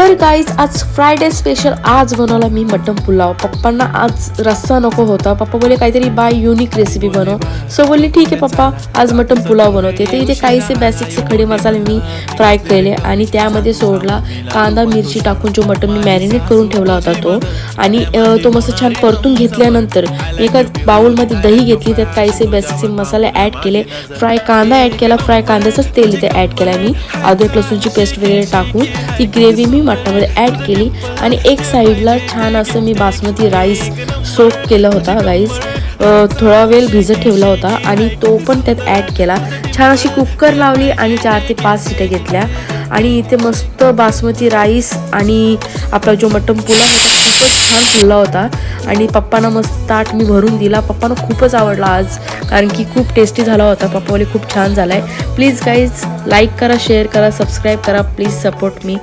तर गाईज आज Friday special आज बनवला मी मटन पुलाव. पप्पांना आज रस्सा नको होता. पप्पा बोले काहीतरी बाय युनिक रेसिपी बनव. सो बोलली ठीक आहे पप्पा आज मटन पुलाव बनवते. तर इथे काहीसे बेसिकचे खडे मसाले मी फ्राय केले आणि त्यामध्ये सोडला कांदा मिरची टाकून जो मटन मी मॅरिनेट करून ठेवला होता तो, आणि तो मस्त छान परतून घेतल्यानंतर एका बाउलमध्ये दही घेतली, त्यात काहीसे बेसिकचे मसाले ॲड केले, फ्राय कांदा ॲड केला, फ्राय कांद्याचंच तेल इथे ॲड केला मी, अद्रक लसूणची पेस्ट वगैरे टाकून ती ग्रेव्ही मी मटणामध्ये ॲड केली. आणि एक साईडला छान असं मी बासमती राईस सोक केला होता गाईज, थोडा वेळ भिजत ठेवला होता आणि तो पण त्यात ॲड केला. छान अशी कुकर लावली आणि 4 ते 5 शिट्या घेतल्या आणि इथे मस्त बासमती राईस आणि आपला जो मटण पुलाव खूपच छान फुलला होता. आणि पप्पांना मस्त ताट मी भरून दिला. पप्पांना खूपच आवडला आज, कारण की खूप टेस्टी झाला होता. पप्पा बोले खूप छान झाला आहे. प्लीज गाईज लाईक करा, शेअर करा, सबस्क्राईब करा, प्लीज सपोर्ट मी.